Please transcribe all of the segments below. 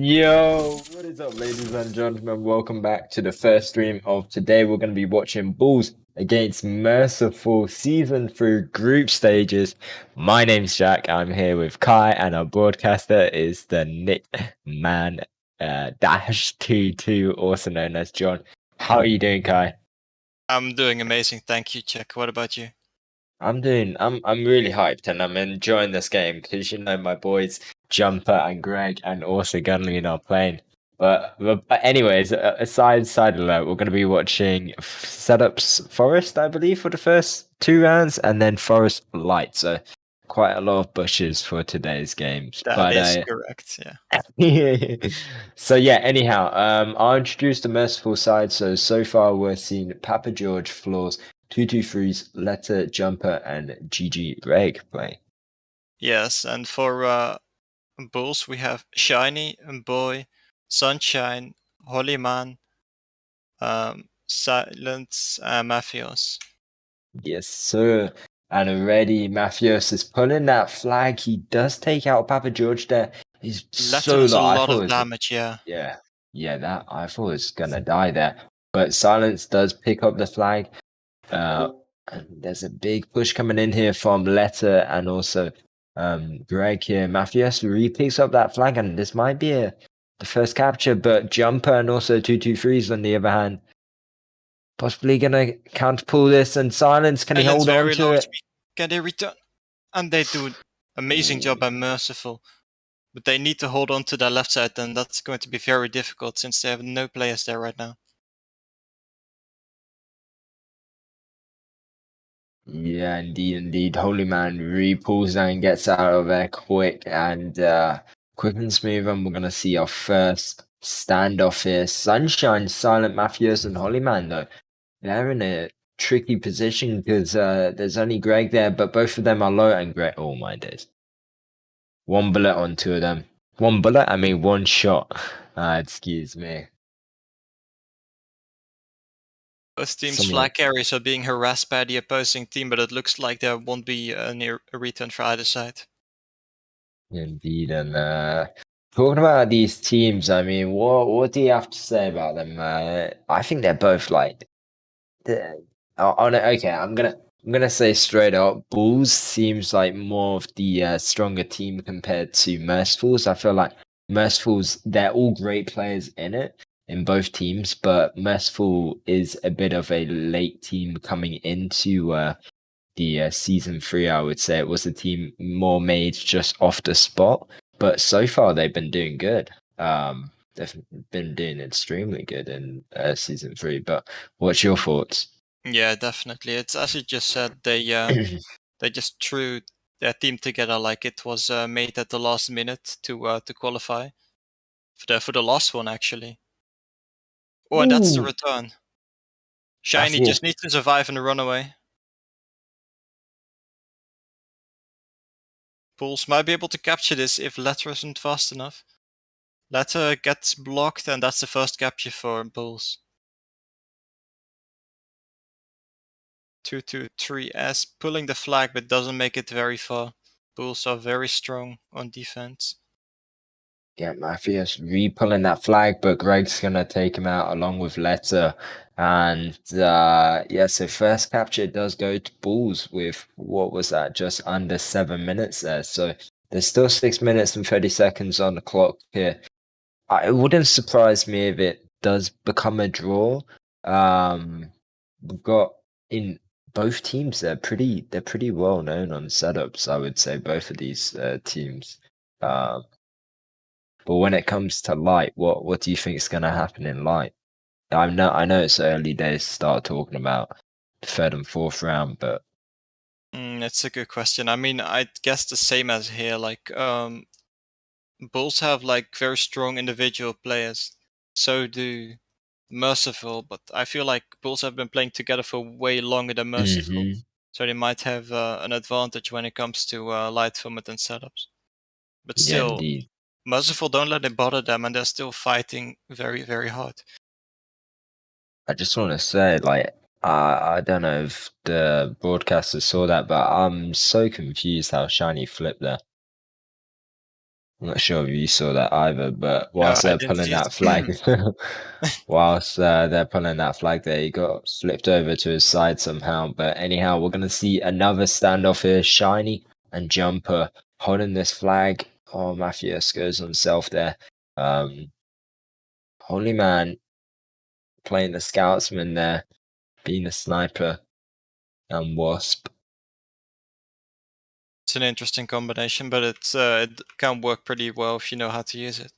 Yo, what is up, ladies and gentlemen? Welcome back to the first stream of today. We're going to be watching Bulls against Merciful season through group stages. My name's Jack. I'm here with Kai, and our broadcaster is the Nick Man Dash 22, also known as John. How are you doing, Kai? I'm doing amazing, thank you, Jack. What about you? I'm really hyped, and I'm enjoying this game because my boys Jumper and Greg and also Gunley are playing. But anyways, side alert, we're going to be watching setups Forest, I believe, for the first two rounds, and then Forest Light. So quite a lot of bushes for today's games. That But is correct, yeah. so yeah, anyhow, I'll introduce the Merciful side. So far we're seeing Papa George Floors, 223's Letter Jumper, and GG Reg play. Yes, and for Bulls we have Shiny, Boy, Sunshine, Holy Man, Silence, Mafios. Yes, sir. And already Mafios is pulling that flag. He does take out Papa George there. He's Letter so does a low. I lot thought of it was damage, yeah. that I thought it was gonna die there. But Silence does pick up the flag. And there's a big push coming in here from Letter and also Greg here. Mafias picks up that flag, and this might be the first capture, but Jumper and also 223s on the other hand. Possibly gonna counter pull this, and Silence, can he Silence hold on very to low it? HP. Can they return? And they do an amazing job by Merciful. But they need to hold on to their left side, and that's going to be very difficult since they have no players there right now. Yeah, indeed. Holy Man re-pulls down and gets out of there quick and quick and smooth, and we're gonna see our first standoff here. Sunshine, Silent Mafias, and Holy Man though. They're in a tricky position because there's only Greg there, but both of them are low, and Greg, oh my days. One bullet on two of them. One bullet? I mean one shot. Excuse me. Both teams' Someone flag carriers are being harassed by the opposing team, but it looks like there won't be a return for either side. indeed, and talking about these teams, I mean, what do you have to say about them? I think they're both like, okay, I'm gonna say straight up, Bulls seems like more of the stronger team compared to Mercifuls. I feel like Mercifuls, they're all great players in both teams, but Merciful is a bit of a late team coming into the season three. I would say it was a team more made just off the spot, but so far they've been doing good. They've been doing extremely good in season three. But what's your thoughts? Yeah, definitely. It's as you just said, they just threw their team together like it was made at the last minute to qualify for the last one actually. Oh, and that's the Ooh, return. that's Shiny it. just needs to survive and run away. Bulls might be able to capture this if Letter isn't fast enough. Letter gets blocked, and that's the first capture for Bulls. 223S pulling the flag but doesn't make it very far. Bulls are very strong on defense. Yeah, Mafias re-pulling that flag, but Greg's gonna take him out along with Letter. And yeah, so first capture does go to Bulls with what was that, just under 7 minutes there. So there's still 6 minutes and 30 seconds on the clock here. It wouldn't surprise me if it does become a draw. We've got in both teams, they're pretty well known on setups, I would say, both of these teams. But when it comes to Light, what do you think is going to happen in Light? I know it's early days to start talking about the third and fourth round, but That's a good question. I mean, I'd guess the same as here. Like, Bulls have like very strong individual players. So do Merciful, but I feel like Bulls have been playing together for way longer than Merciful. So they might have an advantage when it comes to light format and setups. But yeah, still, indeed. Merciful don't let it bother them, and they're still fighting very, very hard. I just want to say, like, I don't know if the broadcasters saw that, but I'm so confused how Shiny flipped there. I'm not sure if you saw that either, but No, whilst I they're didn't pulling see that flag, it. whilst they're pulling that flag there, he got flipped over to his side somehow. But anyhow, we're gonna see another standoff here. Shiny and Jumper holding this flag. Oh, Matthias goes on himself there. Holy Man playing the scoutsman there, being a sniper and Wasp. It's an interesting combination, but it can work pretty well if you know how to use it.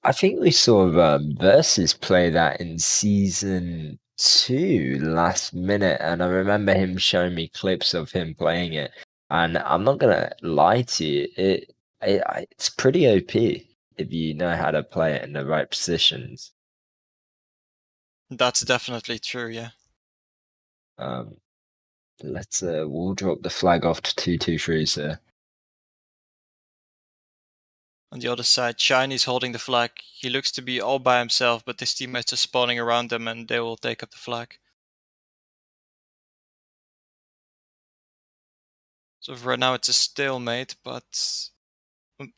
I think we saw Versus play that in season 2 last minute, and I remember him showing me clips of him playing it. And I'm not gonna lie to you, it's pretty OP if you know how to play it in the right positions. That's definitely true, yeah. Um, let's we'll drop the flag off to 2-2-3, sir. On the other side, Shiny's holding the flag. He looks to be all by himself, but his teammates are spawning around him and they will take up the flag. So for right now it's a stalemate, but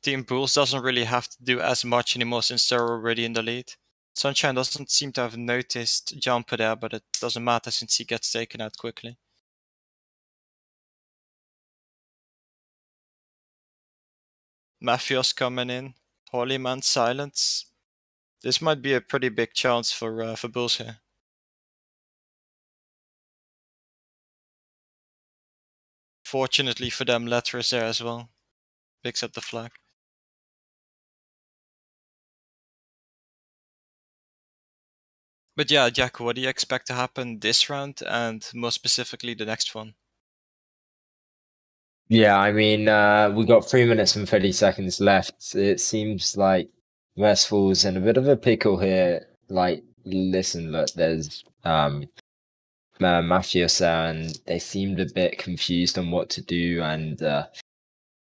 Team Bulls doesn't really have to do as much anymore since they're already in the lead. Sunshine doesn't seem to have noticed Jumper there, but it doesn't matter since he gets taken out quickly. Mafios coming in. Holy Man silence. This might be a pretty big chance for Bulls here. Fortunately for them, Letter is there as well. Picks up the flag. But yeah, Jack, what do you expect to happen this round and more specifically the next one? Yeah, I mean, we got 3 minutes and 30 seconds left. It seems like Merciful's in a bit of a pickle here. Like, listen, look, there's Mafios there, and they seemed a bit confused on what to do, and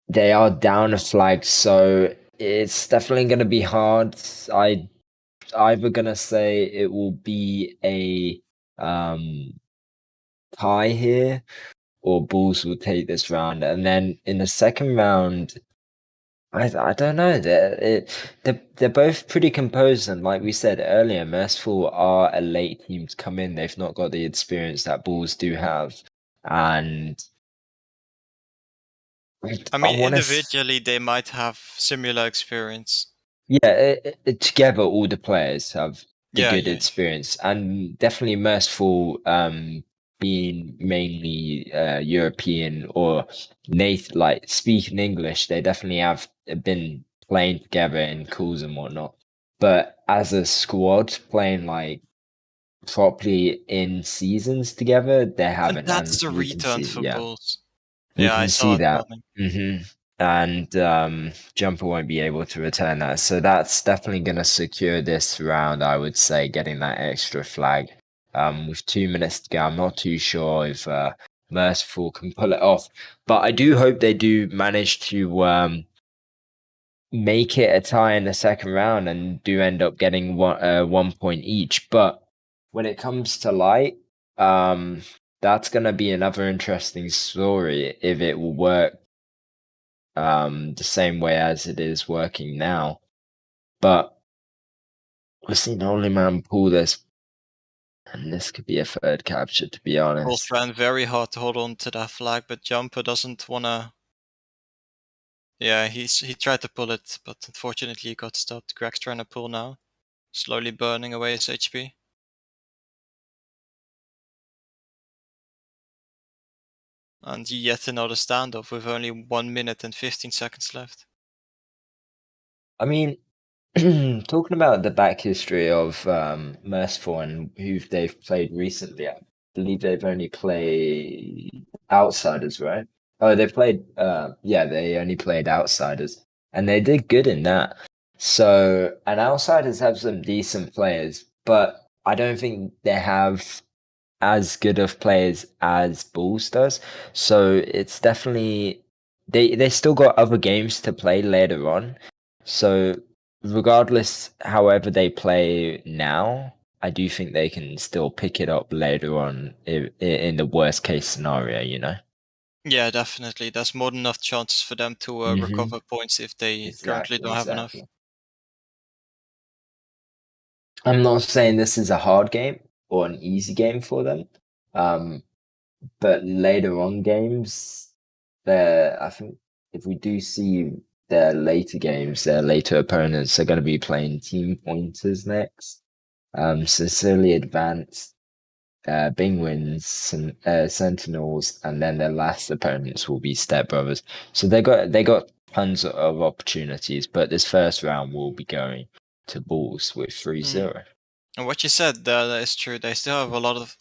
they are down a flag, so it's definitely going to be hard. I either gonna say it will be a tie here, or Bulls will take this round, and then in the second round. I don't know. They're both pretty composed, and like we said earlier, Merciful are a late team to come in. They've not got the experience that Bulls do have, and I I mean, want to. individually, they might have similar experience. Yeah, together all the players have the Yeah, good yeah. experience, and definitely Merciful, being mainly European or native, like speaking English, they definitely have been playing together in calls and whatnot. But as a squad, playing like properly in seasons together, they And haven't, that's and the we can return see, for yeah. Bulls. We Yeah, I can saw see it that. coming. And Jumper won't be able to return that. So that's definitely going to secure this round, I would say, getting that extra flag. With 2 minutes to go, I'm not too sure if Merciful can pull it off. But I do hope they do manage to make it a tie in the second round and do end up getting 1 point each. But when it comes to light, that's going to be another interesting story if it will work the same way as it is working now. But we've seen Only Man pull this, and this could be a third capture, to be Bulls honest. trying very hard to hold on to that flag, but Jumper doesn't wanna. Yeah, he tried to pull it, but unfortunately he got stopped. Greg's trying to pull now, slowly burning away his HP. And yet another standoff with only 1 minute and 15 seconds left. I mean, talking about the back history of Merciful and who they've played recently, I believe they've only played Outsiders, right? Oh, they played, yeah, they only played Outsiders, and they did good in that. So, and Outsiders have some decent players, but I don't think they have as good of players as Bulls does. So it's definitely they still got other games to play later on. So regardless, however they play now, I do think they can still pick it up later on in the worst case scenario. Yeah, definitely. There's more than enough chances for them to Hmm. recover points if they currently Exactly, don't have enough. exactly. I'm not saying this is a hard game or an easy game for them, um, but later on games, I think if we do see their later games, their later opponents are going to be playing team pointers next. Sincerely advanced, Bingwins, and Sentinels, and then their last opponents will be Step Brothers. So they got tons of opportunities, but this first round will be going to Bulls with three Mm. zero. And what you said that is true. They still have a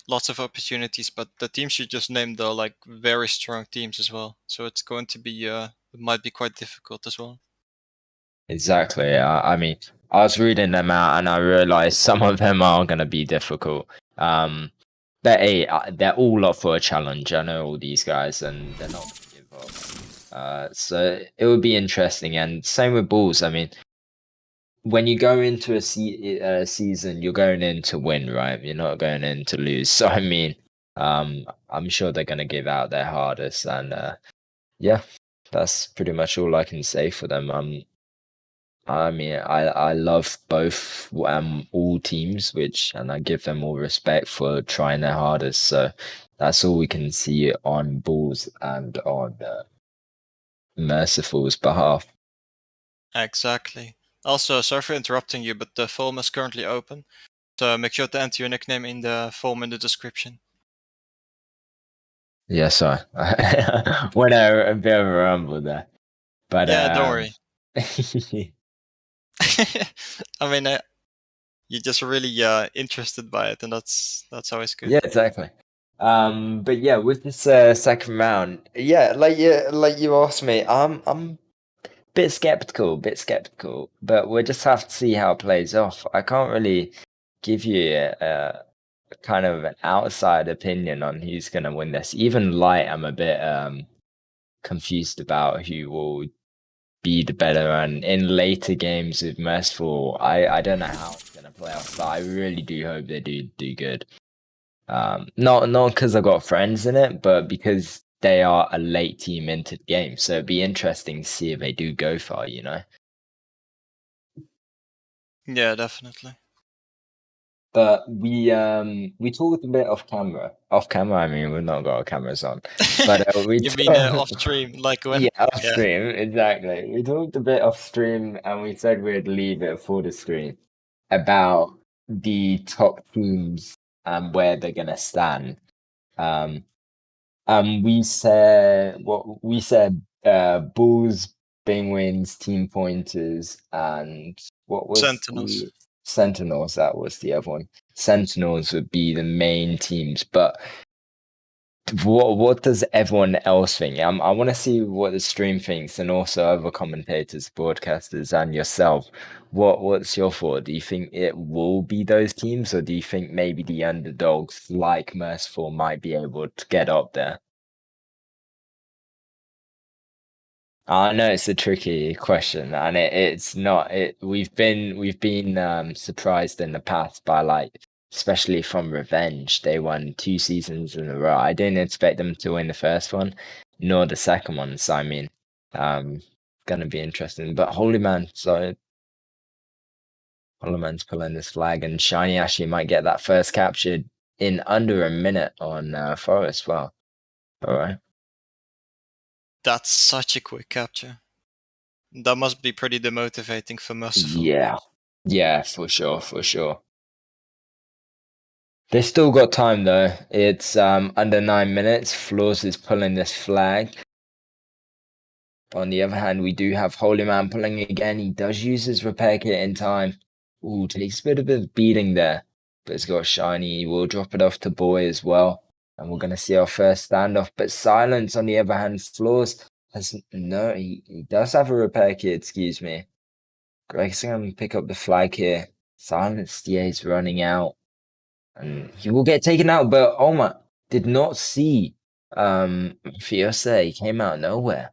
lots of opportunities, but the teams you just named are like very strong teams as well. So it's going to be it might be quite difficult as well. Exactly. I mean, I was reading them out and I realized some of them are going to be difficult. Um, but hey, they're all up for a challenge. I know all these guys, and they're not going to give up. So it would be interesting. And same with Bulls. I mean, when you go into a season, you're going in to win, right? You're not going in to lose. So I mean, I'm sure they're going to give out their hardest, and yeah, that's pretty much all I can say for them. I mean, I love both all teams, which and I give them all respect for trying their hardest. So that's all we can see on Bulls and on Merciful's behalf. Exactly. Also, sorry for interrupting you, but the form is currently open. So make sure to enter your nickname in the form in the description. Yeah, sorry. Went a bit of a rumble there, but Yeah, don't worry. yeah, I mean, you're just really interested by it, and that's always good. exactly. But yeah, with this second round, yeah, like you asked me, I'm bit skeptical, but we'll just have to see how it plays off. I can't really give you a kind of an outside opinion on who's going to win this. Even light, I'm a bit confused about who will be the better. And in later games with Merciful, I don't know how it's going to play off, but I really do hope they do good. Not because I got friends in it, but because they are a late team into the game. So it'd be interesting to see if they do go far, you know. Yeah, definitely. But we talked a bit off camera. Off camera, I mean we've not got our cameras on. But we You mean talked, off stream, like yeah, when? off Yeah, stream, exactly. We talked a bit off stream and we said we'd leave it for the screen about the top teams and where they're gonna stand. Um we said Bulls, Penguins, team pointers, and what was Sentinels. the Sentinels? That was the other one. Sentinels would be the main teams, but what does everyone else think? I want to see what the stream thinks, and also other commentators, broadcasters, and yourself. What's your thought? Do you think it will be those teams, or do you think maybe the underdogs like Merciful might be able to get up there? I know it's a tricky question, and it's not. We've been surprised in the past by like, especially from Revenge. They won 2 seasons in a row. I didn't expect them to win the first one, nor the second one. So I mean, um, gonna be interesting. But Holy Man's pulling this flag, and Shiny actually might get that first captured in under a minute on Forest. Well, all right. That's such a quick capture. That must be pretty demotivating for Merciful. Yeah, yeah, for sure, for sure. They still got time though. It's under 9 minutes. Floors is pulling this flag. On the other hand, we do have Holy Man pulling again. He does use his repair kit in time. Ooh, takes a bit of a beating there. But it's got shiny. He will drop it off to Boy as well. And we're gonna see our first standoff. But Silence, on the other hand, Floors has no, he does have a repair kit, excuse me. Greg's gonna pick up the flag here. Silence, yeah, he's running out. And he will get taken out, but Oma did not see Fiose came out of nowhere.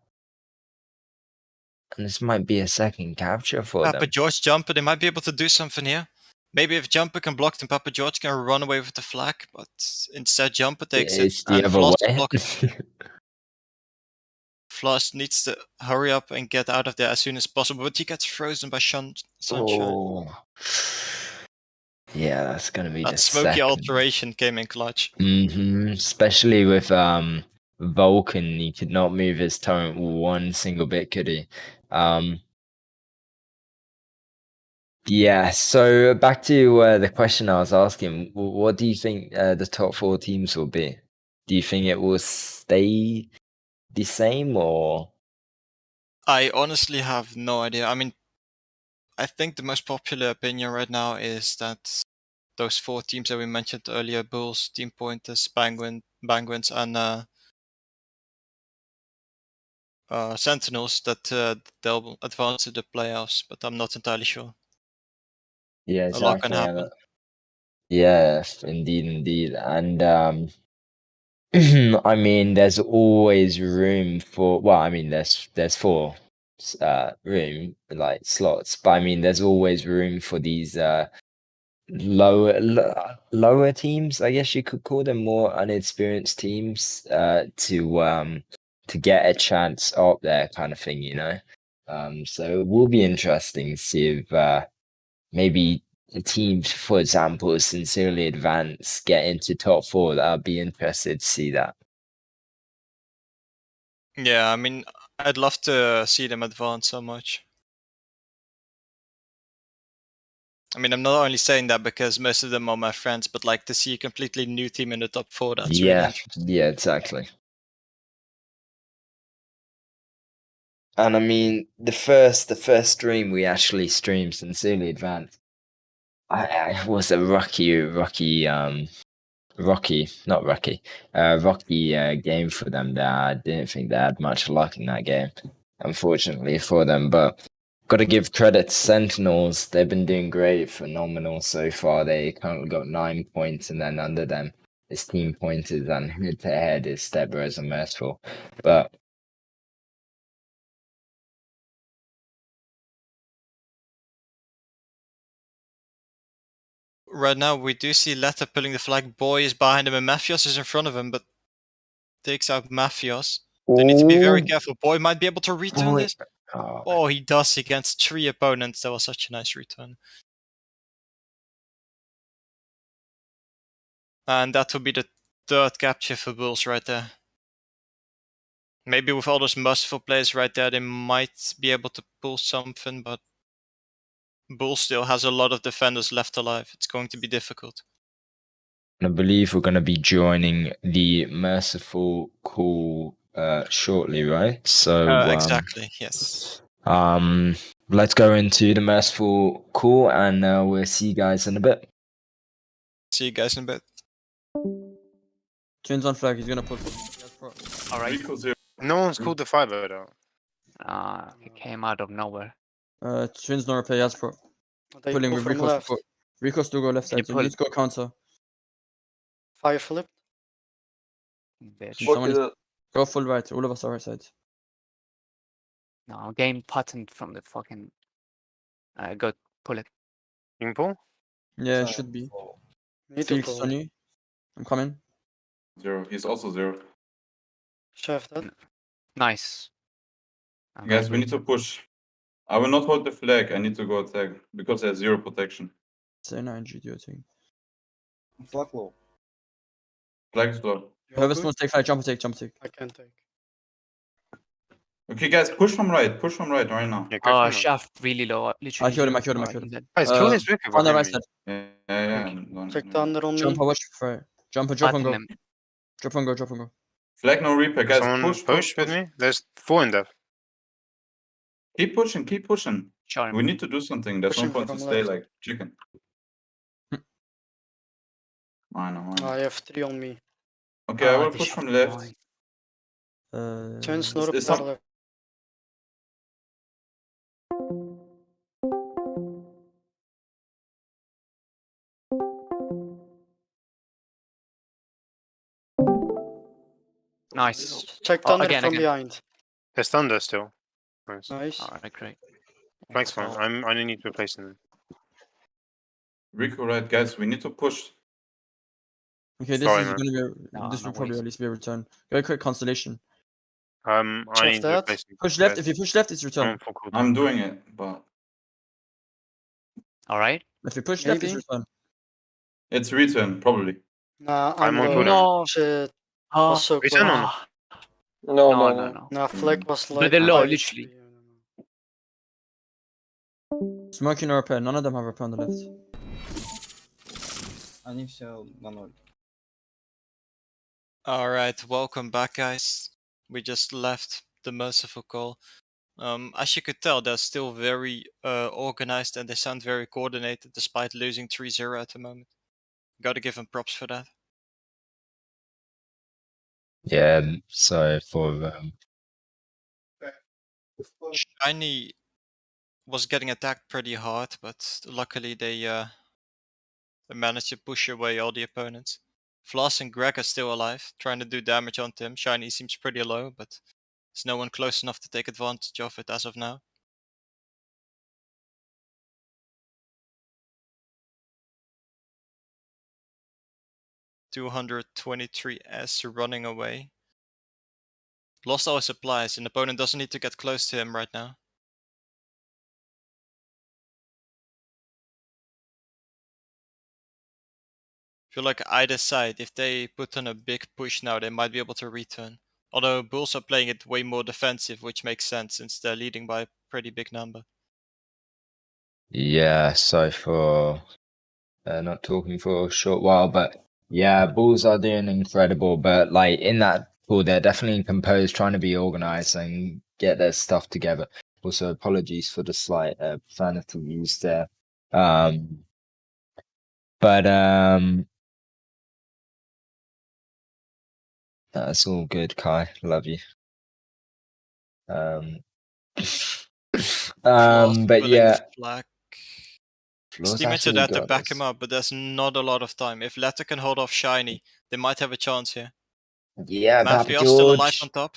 And this might be a second capture for Papa them. George Jumper, they might be able to do something here. Maybe if Jumper can block, then Papa George can run away with the flag. But instead, Jumper takes it, It's the and other Floss is way. blocking. Floss needs to hurry up and get out of there as soon as possible, but he gets frozen by Sunshine. Oh. Yeah, that's gonna be the That smoky second. alteration came in clutch. Especially with Vulcan, he could not move his torrent one single bit, could he? Yeah, so back to the question I was asking, what do you think the top 4 teams will be? Do you think it will stay the same or? I honestly have no idea. I mean, I think the most popular opinion right now is that those 4 teams that we mentioned earlier, Bulls, Team Pointers, Penguins, and Sentinels, that they'll advance to the playoffs, but I'm not entirely sure. Yeah, A lot can exactly. happen. Yeah, indeed. And I mean, there's always room for. Well, I mean, there's 4 room like slots, but I mean, there's always room for these lower teams, I guess you could call them, more unexperienced teams, to get a chance up there, kind of thing, you know. So it will be interesting to see if maybe a team, for example, sincerely advance, get into top 4. I'd be interested to see that. Yeah, I mean, I'd love to see them advance so much. I mean, I'm not only saying that because most of them are my friends, but like to see a completely new team in the top 4, that's really interesting. Yeah, exactly. And I mean, the first stream we actually streamed sincerely advanced. I was a rocky game for them there. I didn't think they had much luck in that game, unfortunately for them. But got to give credit to Sentinels. They've been doing great, phenomenal so far. They currently got 9 points, and then under them is Team Pointers, and head to head is Step Bros and Merciful. But Right now, we do see Letta pulling the flag. Boy is behind him, and Mafios is in front of him, but takes out Mafios. They need to be very careful. Boy might be able to return boy. this. Oh, he does against 3 opponents. That was such a nice return. And that would be the 3rd capture for Bulls right there. Maybe with all those Merciful players right there, they might be able to pull something, but Bulls still has a lot of defenders left alive. It's going to be difficult. I believe we're going to be joining the Merciful call shortly, right? So Exactly, yes. let's go into the Merciful call, and we'll see you guys in a bit. See you guys in a bit. Twins on flag, he's gonna pull. Alright. No one's called the 5-0 though. He came out of nowhere. Twins no replay, yes, pro. They Pulling pull with from Rico's left. support. Rico's to go left Can you side, so pull? let's go counter. Fire flip. Bitch. Someone is... Go full right, all of us are right side. No, I'm getting patent from the fucking. Go pull it. You can pull? Yeah, it should be. Need to Felix pull. on you. I'm coming. 0. He's also 0. Chef that. Nice. Guys, we need to push. I will not hold the flag. I need to go attack because there's 0 protection. Say 9 GDO thing. Flag low. Flag is low. Whoever's going to take fire, jump take. I can take. Okay, guys, push from right. Push from right now. Yeah, go for it. Shaft really low. Literally. I killed him, I killed him. he's dead. Guys, kill this Ricky On the behind right me. side. Yeah. I'm Check going. thunder on me. Jump, watch fire. Jump and drop and Patent go. them. Drop and go, drop and go. Flag no repair, guys. Someone Push with me? There's 4 in depth. Keep pushing. Charm. We need to do something. There's no Pushing point to from stay left. like chicken. I know. I have 3 on me. Okay, I will the push shaft from is left. annoying. Twins no Is repair some- left. Nice. Check Oh, thunder again, from again. behind. There's thunder still. Nice. Nice. Alright, great. Flag's fine. So, I need to replace them. Rico, right, guys. We need to push. Okay, this Sorry, is man. going to be... No, this no will probably worries. at least be a return. Go quick constellation. I Shove need that. replacement. Push left. If you push left, it's I'm return. on full cooldown. I'm doing it, but All right. If you push left, it's Maybe. return. it's return probably. Nah, I'm I'm on low. cooldown. No. Shit. Oh, Was so Return close. on. ah, No, no, no, no, no. no. Nah, flag was like They're low, 5 literally. HP. I don't know. Smoking or repair. None of them have repair on the left. Они все на ноль. Alright, welcome back, guys. We just left the Merciful call. As you could tell, they're still very organized and they sound very coordinated despite losing 3-0 at the moment. Gotta give them props for that. Yeah, so for Shiny was getting attacked pretty hard, but luckily they managed to push away all the opponents. Floss and Greg are still alive, trying to do damage onto him. Shiny seems pretty low, but there's no one close enough to take advantage of it as of now. $223S running away. Lost all his supplies, and the opponent doesn't need to get close to him right now. Feel like either side, if they put on a big push now, they might be able to return. Although Bulls are playing it way more defensive, which makes sense since they're leading by a pretty big number. yeah, so for not talking for a short while, but yeah, Bulls are doing incredible. But like in that pool, they're definitely composed, trying to be organized and get their stuff together. Also, apologies for the slight profanity used there. But that's all good, Kai. Love you. Floss But pulling yeah, flag. Flo's Teammates are actually there to got back this. him up, but there's not a lot of time. If Letter can hold off Shiny, they might have a chance here. Yeah, Papa Mafia still alive George. on top.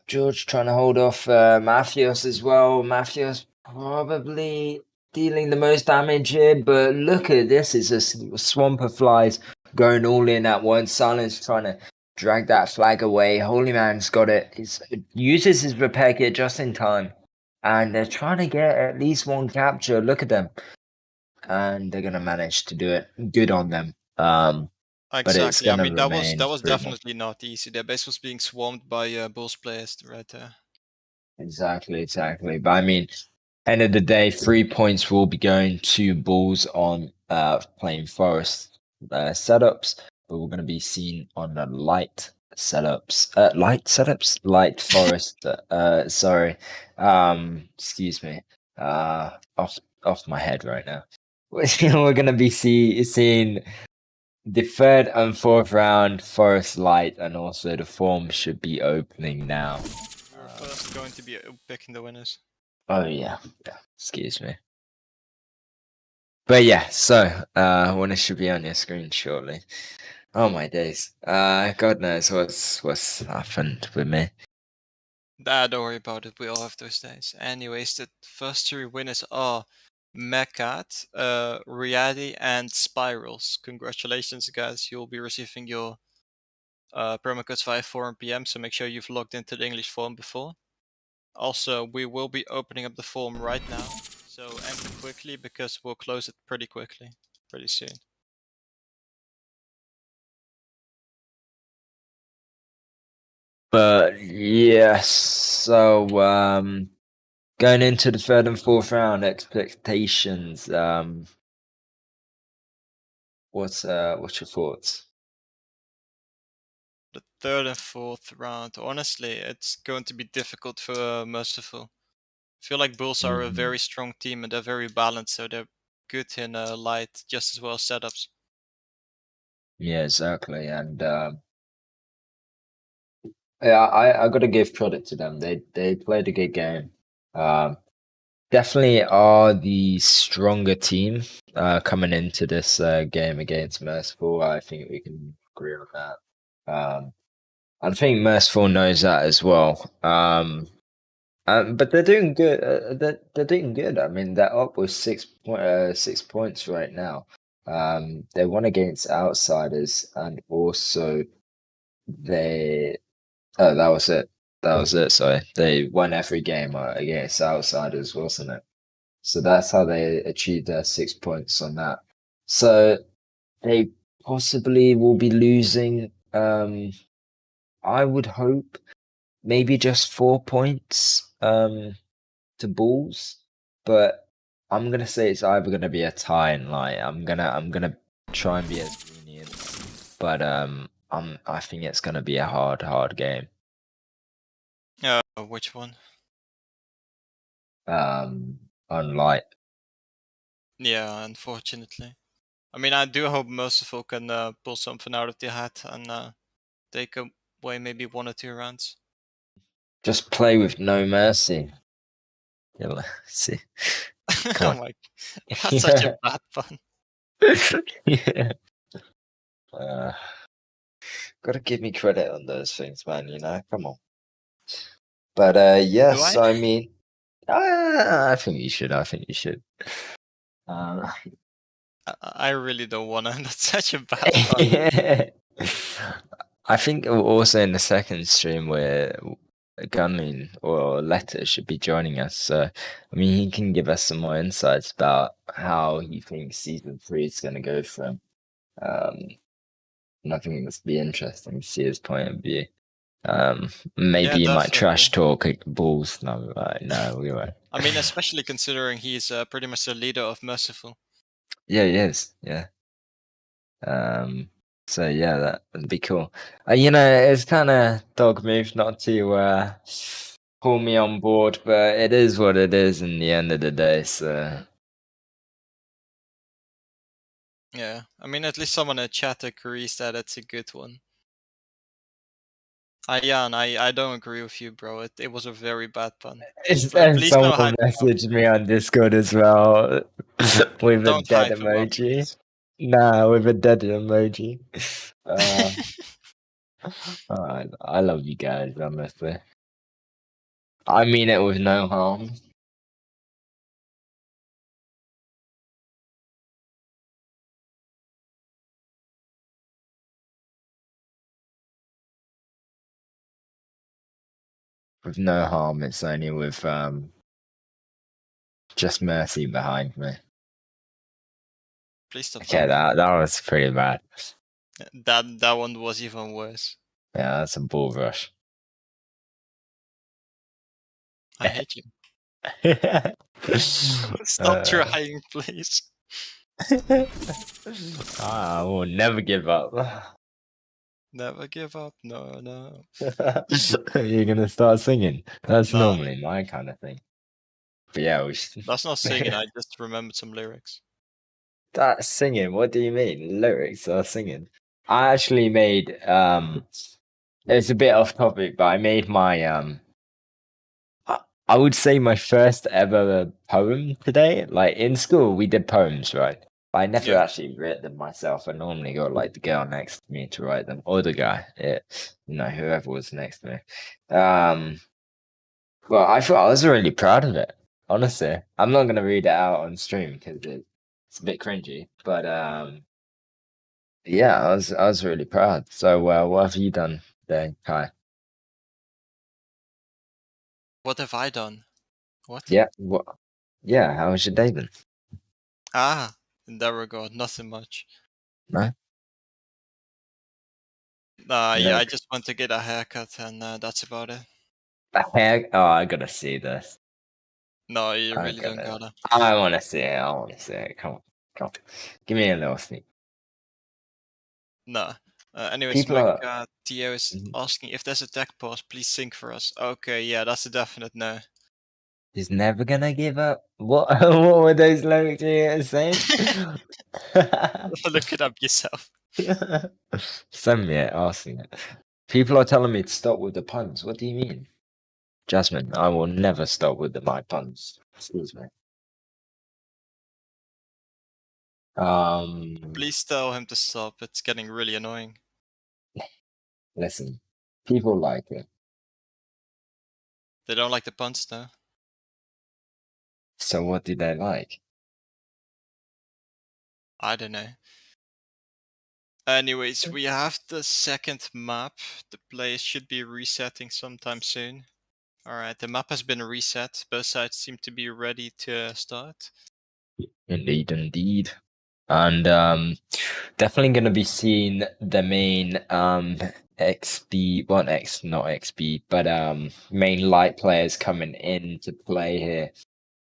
George trying to hold off Mafios as well. Mafios probably dealing the most damage here, but look at this. It's a swamp of flies going all in at once. Silence trying to drag that flag away. Holy Man's got it. He uses his repair kit just in time. And they're trying to get at least one capture. Look at them. And they're going to manage to do it. Good on them. But it's Exactly. I going to mean, that was remain brutal. definitely not easy. Their base was being swarmed by Bulls players right there. Exactly. But I mean, end of the day, 3 points will be going to Bulls on playing Forest setups, but we're going to be seen on the light setups. Light Forest. Sorry. Excuse me. Off my head right now. We're going to be seeing the third and fourth round Forest Light, and also the form should be opening now. We're first going to be picking the winners. Oh yeah. Excuse me. But yeah, so when it should be on your screen shortly. Oh my days. God knows what's happened with me. Don't worry about it. We all have those days. Anyways, the first three winners are Mekat, Riadi, and Spirals. Congratulations, guys. You'll be receiving your promo codes via 4 PM, so make sure you've logged into the English form before. Also, we will be opening up the form right now, so enter quickly because we'll close it pretty soon. But yes, so going into the third and fourth round, expectations. What's your thoughts? The third and fourth round, honestly, it's going to be difficult for Merciful. I feel like Bulls are a very strong team and they're very balanced, so they're good in light just as well as setups. Yeah, exactly. And yeah, I got to give credit to them. They played a good game. Definitely are the stronger team coming into this game against Merciful. I think we can agree on that. I think Merciful knows that as well. But they're doing good. They're doing good. I mean, they're up with 6 points right now. They won against outsiders and also they oh that was it. That was it. Sorry, they won every game against outsiders, wasn't it? So that's how they achieved their 6 points on that. So they possibly will be losing. I would hope maybe just 4 points to Bulls, but I'm gonna say it's either gonna be a tie and like I'm gonna try and be as lenient, but I think it's gonna be a hard game. Which one? On light. Yeah, unfortunately. I mean, I do hope Merciful can pull something out of the hat and take away maybe 1 or 2 rounds. Just play with no mercy. You'll see. Come Oh on. my, that's such a bad pun. Yeah. Gotta give me credit on those things, man. You know, come on. But yes, I? I mean, I think you should. I think you should. I really don't wanna. That's such a bad pun. I think also in the second stream where Gunmin or Letter should be joining us. So, I mean, he can give us some more insights about how he thinks season 3 is going to go for him. And I think it must be interesting to see his point of view. Maybe you might trash talk Bulls. No, no, we won't. I mean, especially considering he's pretty much the leader of Merciful. Yeah, he is. Yeah. So yeah, that would be cool. You know, it's kind of dog move not to pull me on board, but it is what it is in the end of the day. So Yeah, I mean, at least someone in chat agrees that it's a good one. Jan, I don't agree with you, bro. It was a very bad pun. it's Please don't someone hide. messaged me on Discord as well with a Don't dead hype him up, emoji. please. Nah, with a dead emoji. I love you guys, honestly. I mean it with no harm. With no harm, it's only with just mercy behind me. Please stop. Okay, that was pretty bad. That one was even worse. Yeah, that's a bull rush. I hate you. Stop trying, please. I will never give up. Never give up. No, no. You're gonna start singing. That's No. normally my kind of thing. But yeah, we should... That's not singing. I just remembered some lyrics. That's singing. What do you mean? Lyrics are singing. I actually made it's a bit off topic, but I made my I would say my first ever poem today. Like in school, we did poems, right? But I never Yeah. actually wrote them myself. I normally got like the girl next to me to write them, or the guy, whoever was next to me. Well, I thought I was really proud of it. Honestly, I'm not gonna read it out on stream because it's a bit cringy. But yeah, I was really proud. So, what have you done today, Kai? What have I done? What? Yeah, what? Yeah, how was your day then? Ah, there we go. Nothing much. No? Yeah, I Look. just went to get a haircut and that's about it. The heck? Oh, I gotta see this. No, you I really don't gotta. I wanna see it. I wanna see it. Come on. Give me a little sneak. No. Anyways, People my are. god, Theo is Mhm. asking if there's a tech pause, please sync for us. Okay, yeah, that's a definite no. He's never gonna give up. What? What were those lyrics you saying? Look it up yourself. Send me it. Asking it. People are telling me to stop with the puns. What do you mean? Jasmine, I will never stop with my puns. Excuse me. Please tell him to stop. It's getting really annoying. Listen, people like it. They don't like the puns though. So what do they like? I don't know. Anyways, we have the second map. The players should be resetting sometime soon. Alright, the map has been reset. Both sides seem to be ready to start. Indeed, indeed. And definitely gonna be seeing the main XP, well, not XP, but main light players coming in to play here.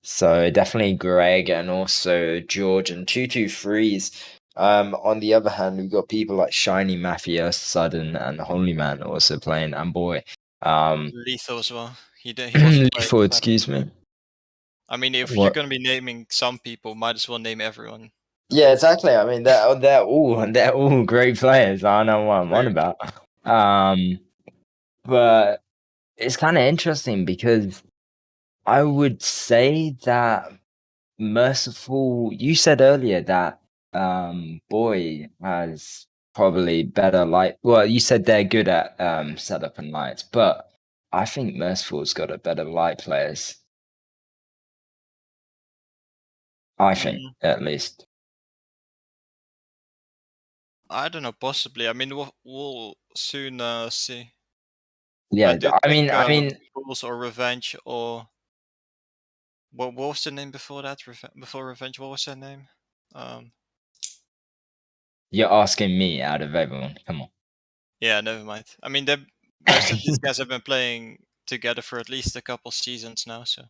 So definitely Greg and also George and 223s. On the other hand, we've got people like Shiny Mafia, Sudden, and Holy Man also playing, and boy, Lethal as well. He wasn't playing. Lethal, excuse me. I mean, if you're What? gonna be naming some people, might as well name everyone. Yeah, exactly. I mean, they're all great players. I know what I'm on True. about. But it's kind of interesting because I would say that Merciful. You said earlier that Boy has probably better light. Well, you said they're good at setup and lights, but I think Merciful's got a better light players. I think, at least. I don't know, possibly. I mean, we'll soon see. Yeah, do I think, mean, Bulls or Revenge or what was the name before that? Before Revenge, what was their name? you're asking me out of everyone. Come on. Yeah, never mind. I mean, most of these guys have been playing together for at least a couple seasons now, so.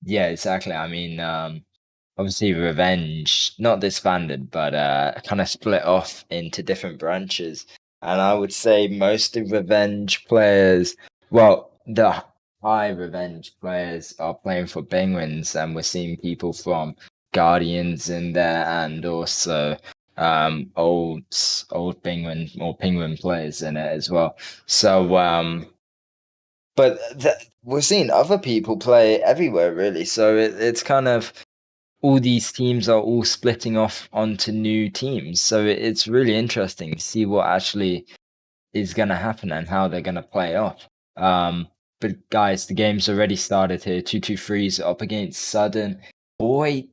Yeah, exactly. I mean, obviously Revenge not disbanded, but kind of split off into different branches. And I would say most of Revenge players, well, the high Revenge players are playing for Penguins, and we're seeing people from Guardians in there, and also old Penguin or Penguin players in it as well. So but we're seeing other people play everywhere, really. So it's kind of all these teams are all splitting off onto new teams. So it's really interesting to see what actually is going to happen and how they're going to play off. But guys, the game's already started here. 2-2-3's up against Sudden. Boy,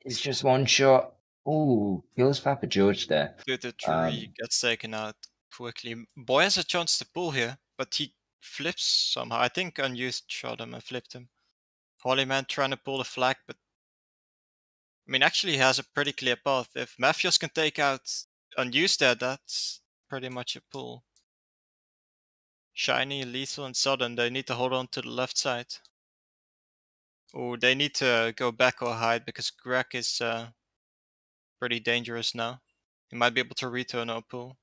it's just one shot. Ooh, kills Papa George there. 2-3 gets taken out quickly. Boy has a chance to pull here, but he flips somehow. I think Unused shot him and flipped him. Holy Man trying to pull the flag, but I mean, actually, he has a pretty clear path. If Mafios can take out Unused there, that's pretty much a pull. Shiny, Lethal, and Sudden, they need to hold on to the left side. Oh, they need to go back or hide because Greg is pretty dangerous now. He might be able to return or pull.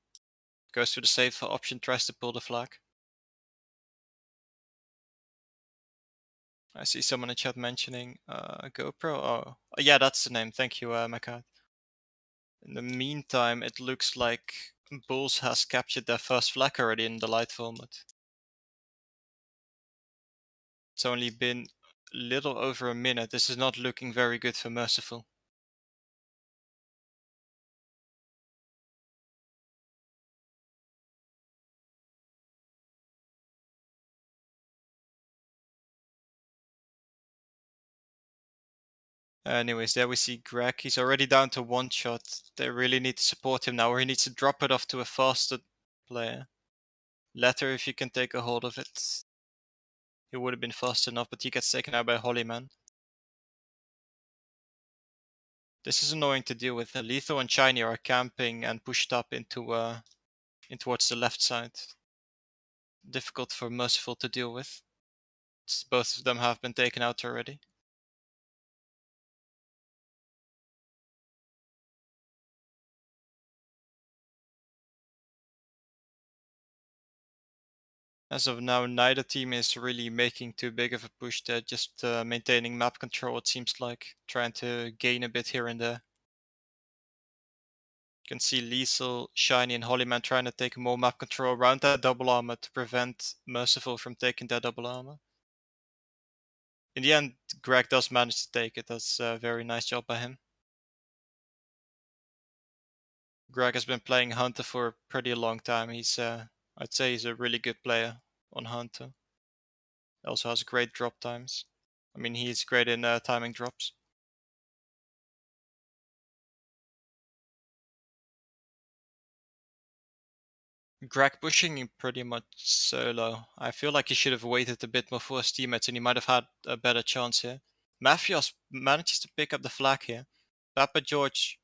Goes to the safer option, tries to pull the flag. I see someone in chat mentioning GoPro. Oh, yeah, that's the name. Thank you, Makat. In the meantime, it looks like Bulls has captured their first flag already in the light format. It's only been a little over a minute. This is not looking very good for Merciful. Anyways, there we see Greg. He's already down to one shot. They really need to support him now, or he needs to drop it off to a faster player. Letter, if you can take a hold of it. He would have been fast enough, but he gets taken out by Holy Man. This is annoying to deal with. Lethal and Shiny are camping and pushed up in towards the left side. Difficult for Merciful to deal with. Both of them have been taken out already. As of now, neither team is really making too big of a push. They're just maintaining map control, it seems like. Trying to gain a bit here and there. You can see Lethal, Shiny, and Holy Man trying to take more map control around that double armor to prevent Merciful from taking that double armor. In the end, Greg does manage to take it. That's a very nice job by him. Greg has been playing Hunter for a pretty long time. I'd say he's a really good player on Hunter. Also has great drop times. I mean, he's great in timing drops. Greg pushing him pretty much solo. I feel like he should have waited a bit more for his teammates and he might have had a better chance here. Matthews manages to pick up the flag here. Papa George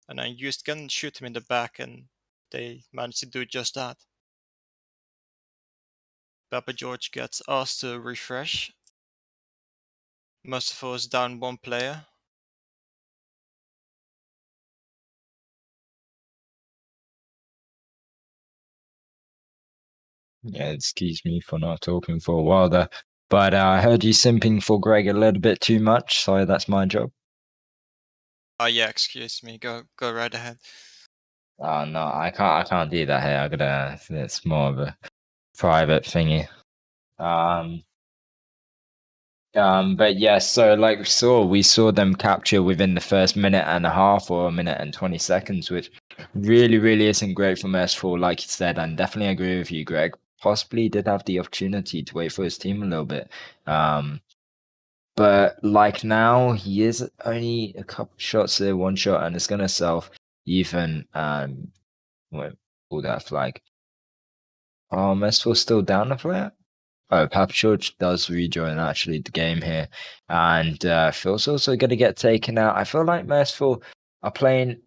and I used can shoot him in the back and they managed to do just that. Papa George gets asked to refresh. Merciful is down one player. Yeah, excuse me for not talking for a while there. But I heard you simping for Greg a little bit too much, so that's my job. Yeah, excuse me. Go right ahead. Oh no, I can't do that here. I gotta. It's more of a private thingy. But yeah, so like we saw them capture within the first minute and a half or a minute and 20 seconds, which really isn't great for Merciful, like you said, and definitely agree with you, Greg. Possibly did have the opportunity to wait for his team a little bit. But like now he is only a couple shots there, one shot, and it's gonna self even pull that flag. Oh, Merciful's still down the flag? Oh, Papa George does rejoin actually the game here, and Phil's also going to get taken out. I feel like Merciful are playing,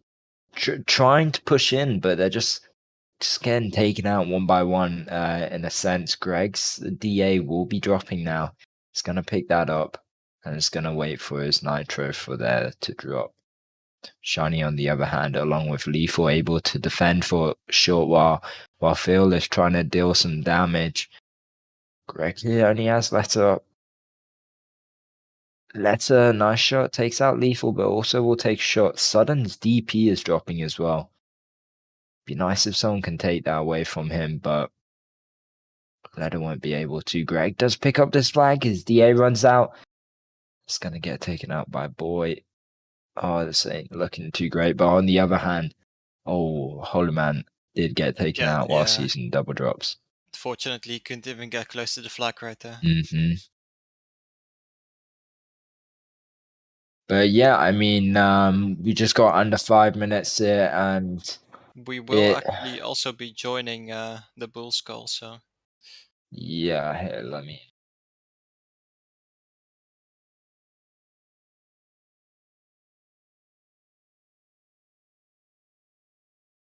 trying to push in, but they're just getting taken out one by one. In a sense, Greg's DA will be dropping now. He's going to pick that up, and he's going to wait for his nitro for there to drop. Shiny, on the other hand, along with Lethal, able to defend for a short while Phil is trying to deal some damage. Greg here only has Letter up. Letter, nice shot, takes out Lethal, but also will take shots. Sudden's DP is dropping as well. Be nice if someone can take that away from him, but Letter won't be able to. Greg does pick up this flag. His DA runs out. It's going to get taken out by Boy. Oh, this ain't looking too great. But on the other hand, oh, Holy Man did get taken out whilst using double drops. Fortunately, he couldn't even get close to the flag right there. Mm-hmm. But yeah, I mean, we just got under 5 minutes here, and we will actually also be joining the Bulls call. So yeah, here, let me.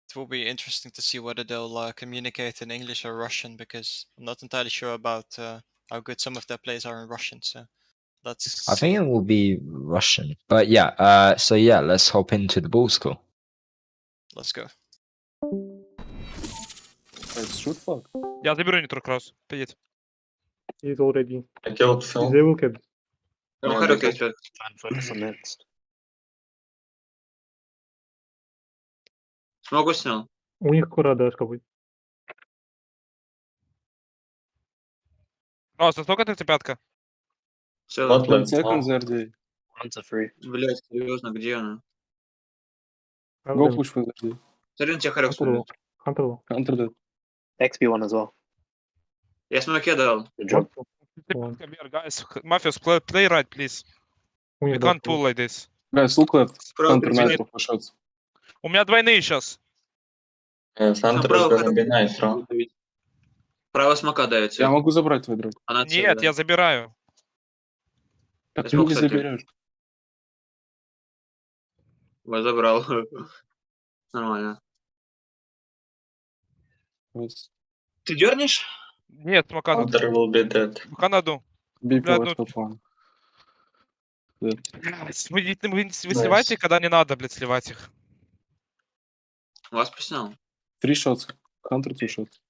It will be interesting to see whether they'll communicate in English or Russian, because I'm not entirely sure about how good some of their players are in Russian. So let's. I think it will be Russian, but yeah. So yeah, let's hop into the Bulls call. Let's go. Let's shoot flag. Я заберу нитро кросс. Поедь. He's already. I killed Phil. They will get. Focus on next. Смогу снял. У них кура дашка будет. Кросс, насколько ты цепятка? What left? Seconds RD. One's a free. Блять, серьезно, где она? Go push for RD. Смотри, на тебя Харек смотрит. Hunter. Counter that. XP1 as well. Я смоке дал. Good job. Цепятка, Bear, guys. Mafios, play right, please. We can't pull like this. Guys, look left. Справа Counter прибежит. knife for shots. У меня двойные сейчас. Hunter is gonna be nice, bro. Право смока дается. Я могу забрать твой дроп. Она Нет, я забираю. Так Я ты смог, не кстати. заберешь. Вот, забрал. Нормально. Nice. Ты дернешь? Нет, смока тут. Hunter will be dead. Канаду. Be Бля, for ну- top one. Вы сливаете, когда не надо, блядь, сливать их. Вас поснял. 3 shots. Counter 2 shots.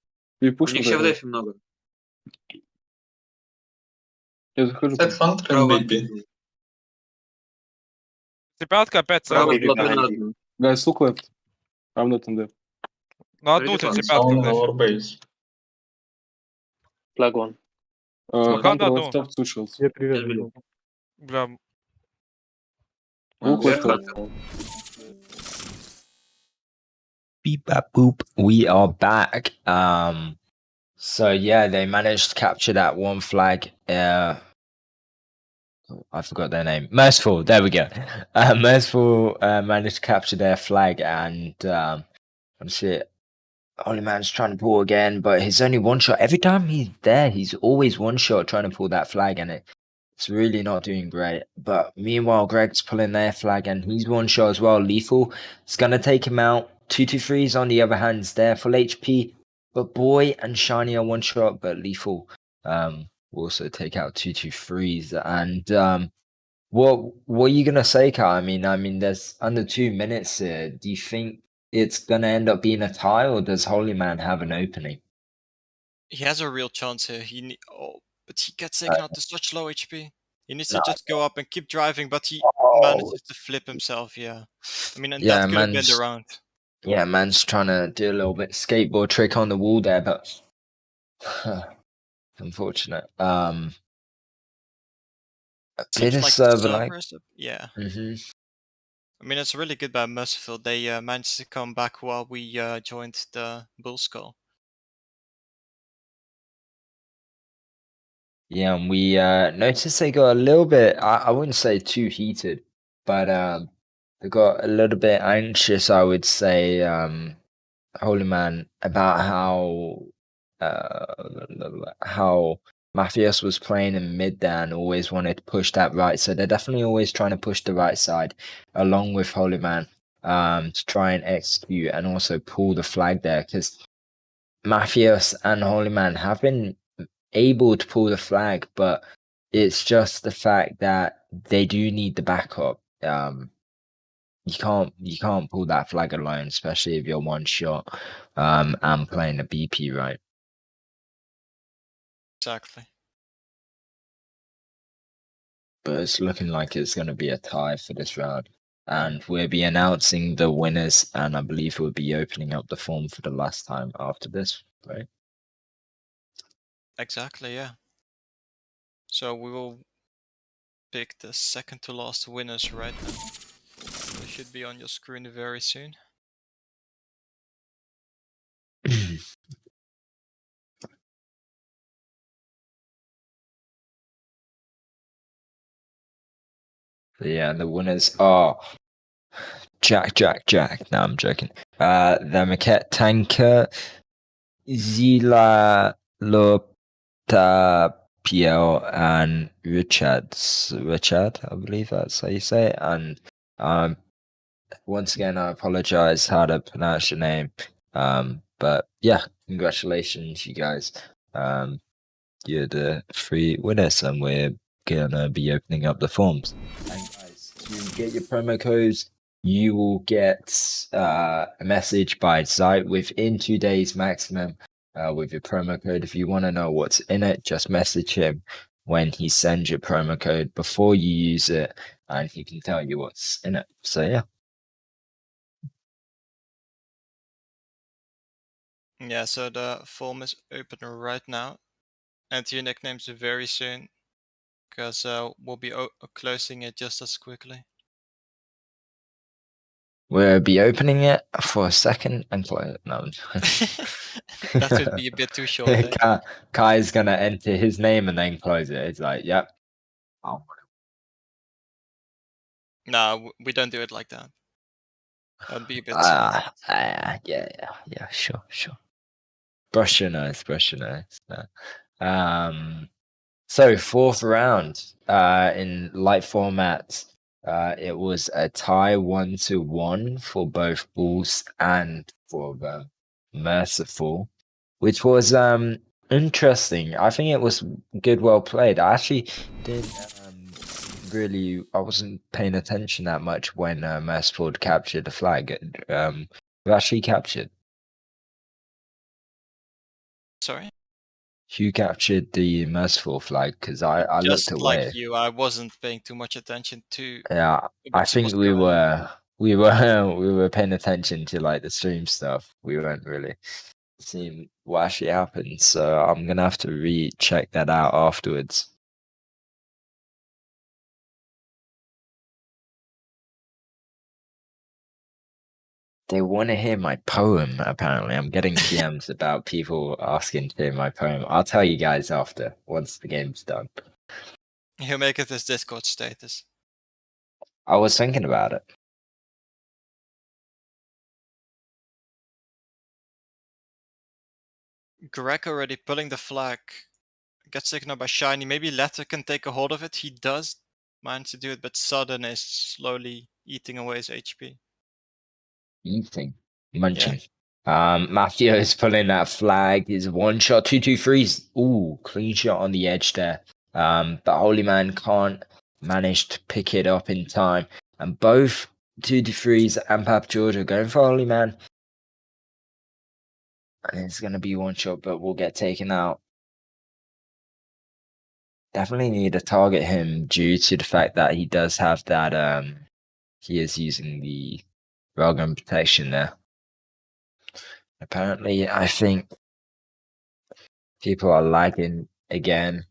We У push них for все в that. дефе много. Я захожу. Set Hunter Право. and BB. Цепятка опять Право целая. Maybe блок behind на you. одну. Guys, look left. I'm not in there. На одну Смотрите, цепятка, On блядь. our base. Plug one. Hunter no. left top 2 shots. Я привязан. Бля, Look left Вверх. top. Beep bap boop. We are back. So yeah, they managed to capture that one flag. I forgot their name. Merciful. There we go. Merciful managed to capture their flag, and shit. Holy Man's trying to pull again, but he's only one shot. Every time he's there, he's always one shot trying to pull that flag, and it's really not doing great. But meanwhile, Greg's pulling their flag, and he's one shot as well. Lethal is going to take him out. 2-2-3s on the other hand is there, full HP. But Boy and Shiny are one shot, but Lethal will also take out 2-2-3s. And what are you gonna say, Kai? I mean, there's under 2 minutes here. Do you think it's gonna end up being a tie, or does Holy Man have an opening? He has a real chance here. But he gets taken out to such low HP. He needs to just go up and keep driving, but he manages to flip himself. Yeah, I mean, and that could have been the round. Yeah, man's trying to do a little bit skateboard trick on the wall there, but unfortunate. A bit Seems of like server like. servers. Yeah. Mm-hmm. I mean, it's really good by Merciful. They managed to come back while we joined the Bull Skull. Yeah, and we noticed they got a little bit, I wouldn't say too heated, but they got a little bit anxious, I would say, Holy Man, about how Matthias was playing in mid there and always wanted to push that right. So they're definitely always trying to push the right side along with Holy Man to try and execute and also pull the flag there, because Matthias and Holy Man have been able to pull the flag, but it's just the fact that they do need the backup. You can't pull that flag alone, especially if you're one shot and playing a BP, right? Exactly. But it's looking like it's going to be a tie for this round, and we'll be announcing the winners, and I believe we'll be opening up the form for the last time after this, right? Exactly, yeah. So we will pick the second to last winners right now. They should be on your screen very soon. Yeah, the winners are Jack. No, I'm joking. The Maquette Tanker, Zila Lopta Piel, and Richard, I believe that's how you say it. And once again, I apologize how to pronounce your name. But yeah, congratulations, you guys. You're the 3 winners, and we're gonna be opening up the forms. And guys, to get your promo codes, you will get a message by Zeit within 2 days maximum with your promo code. If you want to know what's in it, just message him when he sends your promo code before you use it, and he can tell you what's in it. So yeah. Yeah, so the form is open right now. Enter your nicknames very soon, because we'll be closing it just as quickly. We'll be opening it for a second and close it. No. That would be a bit too short. Eh? Kai's gonna enter his name and then close it. It's like, yep. Oh. No, we don't do it like that. That'd be a bit silly. Yeah, sure. Brush your nose. So 4th round, in light format, it was a tie 1-1 for both Bulls and for the Merciful, which was interesting. I think it was good, well played. I actually did I wasn't paying attention that much when Merciful captured the flag. Who actually captured? Sorry? Who captured the Merciful flag? Because I looked Just away. like you, I wasn't paying too much attention to. Yeah, I think we were we were paying attention to like the stream stuff. We weren't really seeing what actually happened. So I'm gonna have to recheck that out afterwards. They want to hear my poem, apparently. I'm getting PMs about people asking to hear my poem. I'll tell you guys after, once the game's done. He'll make it his Discord status. I was thinking about it. Greg already pulling the flag. Gets taken up by Shiny. Maybe Letter can take a hold of it. He does manage to do it, but Sudden is slowly eating away his HP. Eating. Munching. Mafia is pulling that flag. Is one shot, 2-2-3s. Ooh, clean shot on the edge there. But Holy Man can't manage to pick it up in time. And both 2-3s and Pap George are going for Holy Man. And it's gonna be one shot, but will get taken out. Definitely need to target him due to the fact that he does have that he is using the railgun protection there. Apparently, I think people are lagging again.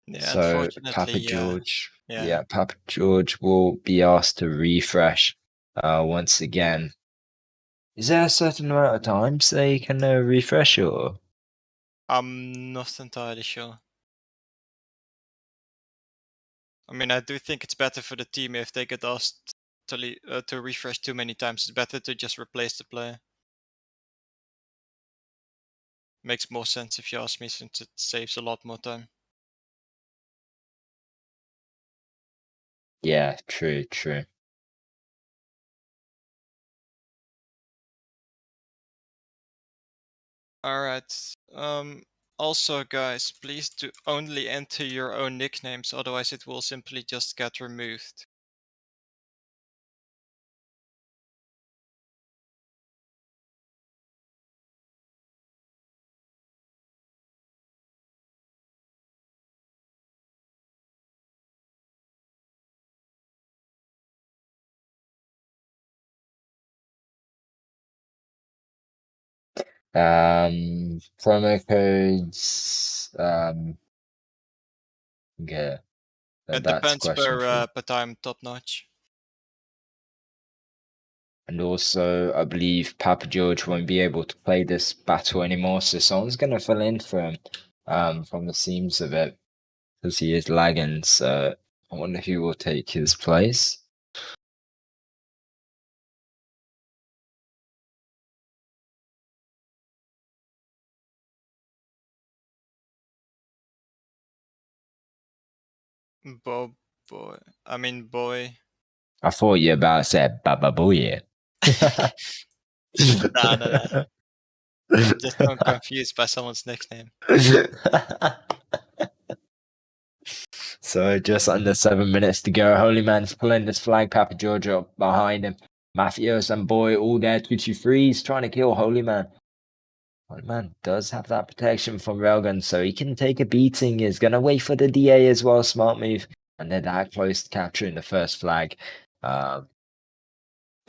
Yeah, So unfortunately, Papa George, yeah. Papa George will be asked to refresh once again. Is there a certain amount of times they can refresh, or? I'm not entirely sure. I mean, I do think it's better for the team if they get asked to refresh too many times. It's better to just replace the player. Makes more sense if you ask me, since it saves a lot more time. Yeah, true. Alright. Also, guys, please do only enter your own nicknames, otherwise it will simply just get removed. Promo codes. Yeah, It that's depends question for. per time, top notch. And also, I believe Papa George won't be able to play this battle anymore, so someone's gonna fill in for him. From the seams of it, because he is lagging. So I wonder who will take his place. Boy. I thought you were about to say Baba Booey. Nah. I'm just so confused by someone's nickname. So just under 7 minutes to go. Holy Man's pulling this flag. Papa George up behind him. Mafios and Boy all there. 2-2-3s trying to kill Holy Man. Holy Man does have that protection from Railgun, so he can take a beating. He's gonna wait for the DA as well. Smart move. And they're that close to capturing the first flag to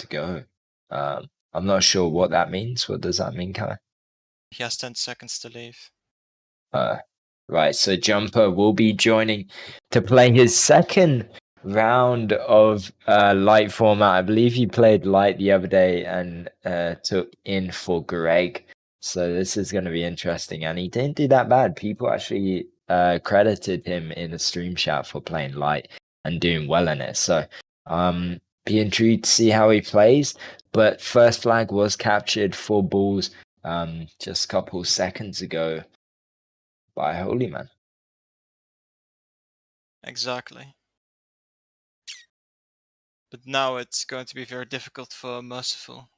go. I'm not sure what that means. What does that mean, Kai? He has 10 seconds to leave. Right, so Jumper will be joining to play his second round of light format. I believe he played light the other day and took in for Greg. So this is going to be interesting. And he didn't do that bad. People actually credited him in the stream chat for playing light and doing well in it. So be intrigued to see how he plays. But first flag was captured for Bulls just a couple seconds ago by Holy Man. Exactly. But now it's going to be very difficult for Merciful.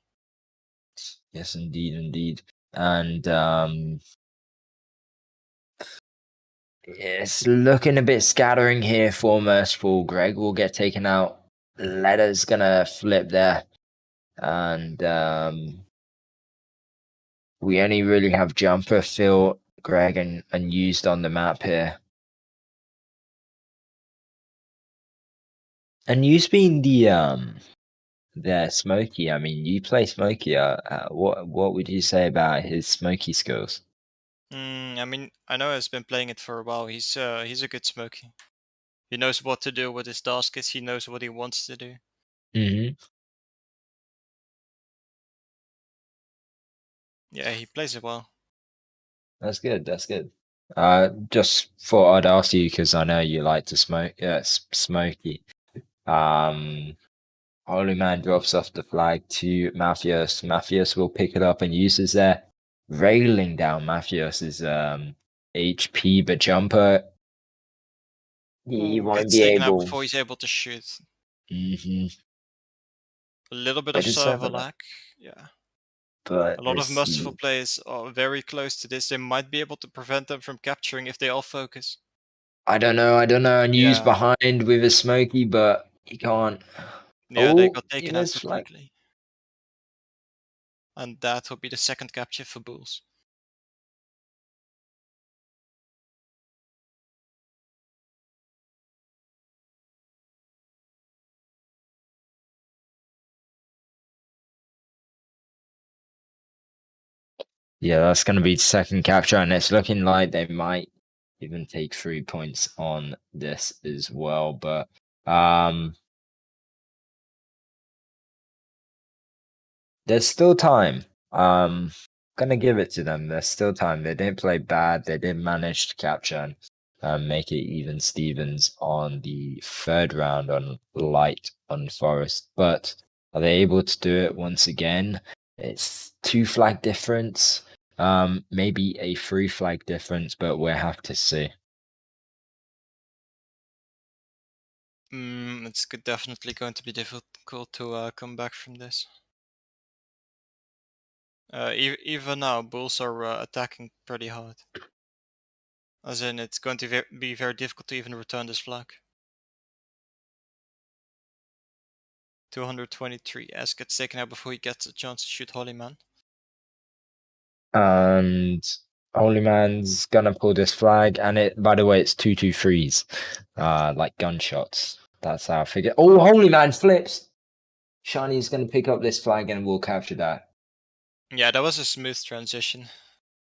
Yes, indeed. And it's looking a bit scattering here for Merciful. Greg will get taken out. Letter's gonna flip there. And we only really have Jumper, Phil, Greg, and used on the map here. And you being the Smokey. I mean, you play Smokey. What would you say about his Smokey skills? I mean, I know he's been playing it for a while. He's a good Smokey. He knows what to do, what his task is. He knows what he wants to do. Mm-hmm. Yeah, he plays it well. That's good. Just thought I'd ask you because I know you like to smoke. Yeah, Smokey. Holy Man drops off the flag to Mafios. Mafios will pick it up and uses their railing down Mafios's HP, but jumper he Ooh, won't gets be taken out able. before he's able to shoot. Mm-hmm. A little bit They of deserve server it, lag. Yeah. but A lot they of Merciful see. players are very close to this. They might be able to prevent them from capturing if they all focus. I don't know. And Yu's Yeah. behind with a smoky, but he can't. Yeah, they Oh, got he taken out missed flag. completely. And that will be the second capture for Bulls. Yeah, that's going to be second capture, and it's looking like they might even take 3 points on this as well. But there's still time. Gonna give it to them. There's still time. They didn't play bad. They did manage to capture and make it even Stevens on the third round on light on Forest. But are they able to do it once again? It's 2 flag difference. Maybe a 3 flag difference, but we'll have to see. It's definitely going to be difficult to come back from this. Even now, Bulls are attacking pretty hard. As in, it's going to be very difficult to even return this flag. 223 S gets taken out before he gets a chance to shoot Holy Man. And Holy Man's gonna pull this flag, and it, by the way, it's 2-2-3s, like gunshots. That's how I figure. Oh, Holy Man flips. Shiny's gonna pick up this flag, and we'll capture that. Yeah, that was a smooth transition.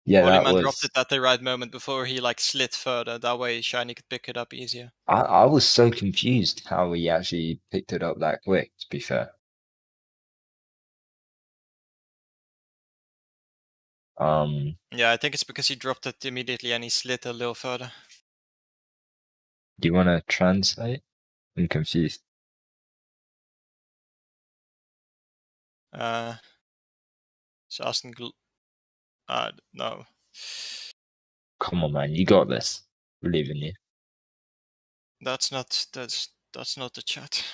Yeah, Holy that Man was. dropped it at the right moment before he like slid further. That way, Shiny could pick it up easier. I was so confused how he actually picked it up that quick. To be fair. Yeah, I think it's because he dropped it immediately and he slid a little further. Do you want to translate? I'm confused. He's asking. No. Come on, man, you got this. Believe in you. That's not the chat.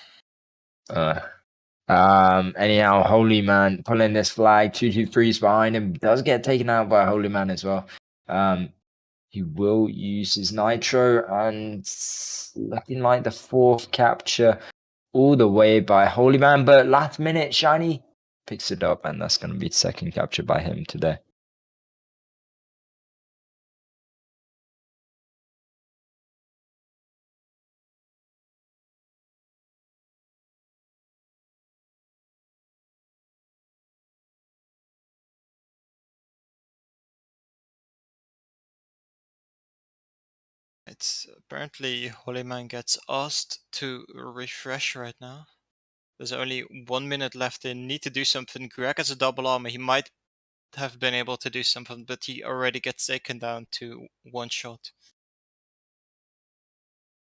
Anyhow, Holy Man pulling this flag, 2-2-3s behind him, does get taken out by Holy Man as well. He will use his nitro, and looking like the 4th capture all the way by Holy Man, but last minute Shiny picks it up, and that's going to be second capture by him today. It's apparently Holy Man gets asked to refresh right now. There's only 1 minute left. They need to do something. Greg has a double armor. He might have been able to do something, but he already gets taken down to 1 shot.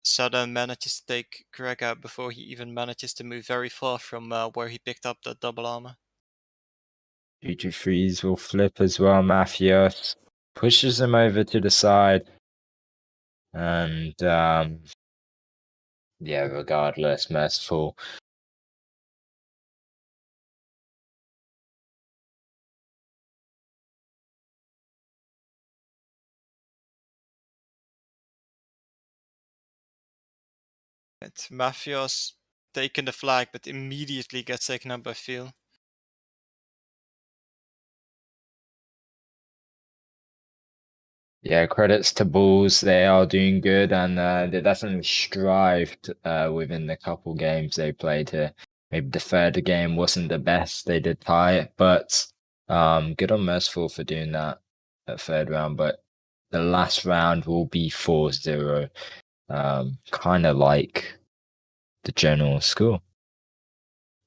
Sadan manages to take Greg out before he even manages to move very far from where he picked up that double armor. 2-2-3s will flip as well. Mafios pushes him over to the side. And yeah, regardless, Merciful. Mafios taking the flag, but immediately gets taken out by Phil. Yeah, credits to Bulls. They are doing good, and they definitely strived within the couple games they played here. Maybe the third game wasn't the best. They did tie it, but good on Merciful for doing that at third round. But the last round will be 4-0, kind of like the general score.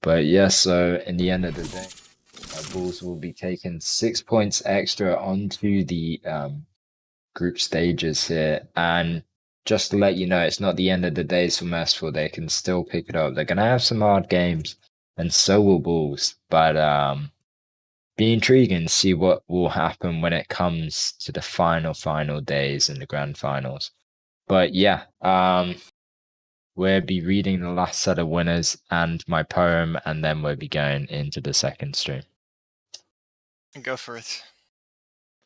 But yeah, so in the end of the day, Bulls will be taking 6 points extra onto the group stages here. And just to let you know, it's not the end of the days for Merciful. They can still pick it up. They're gonna have some hard games, and so will Bulls. But be intriguing to see what will happen when it comes to the final days and the grand finals. But yeah, we'll be reading the last set of winners and my poem, and then we'll be going into the second stream. Go for it.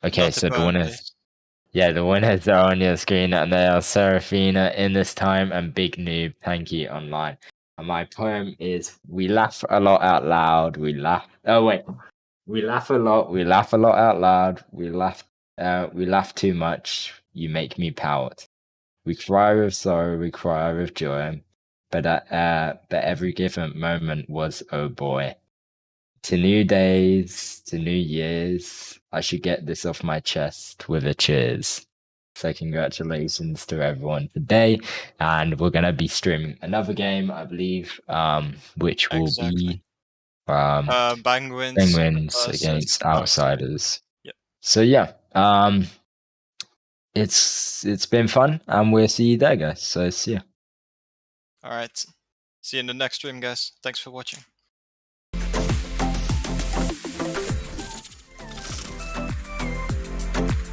Okay, Not so the poem, winners. please. Yeah, the winners are on your screen, and they are Seraphina in this time and Big Noob Tanky online. And my poem is: we laugh a lot out loud. We laugh. Oh wait, we laugh a lot. We laugh a lot out loud. We laugh too much. You make me pout. We cry with sorrow. We cry with joy. But every given moment was, oh boy. To new days, to new years, I should get this off my chest with a cheers. So congratulations to everyone today, and we're gonna be streaming another game, I believe, which will be Penguins Penguins versus against Outsiders. Yep. So yeah, it's been fun, and we'll see you there, guys. So see ya. All right. See you in the next stream, guys. Thanks for watching.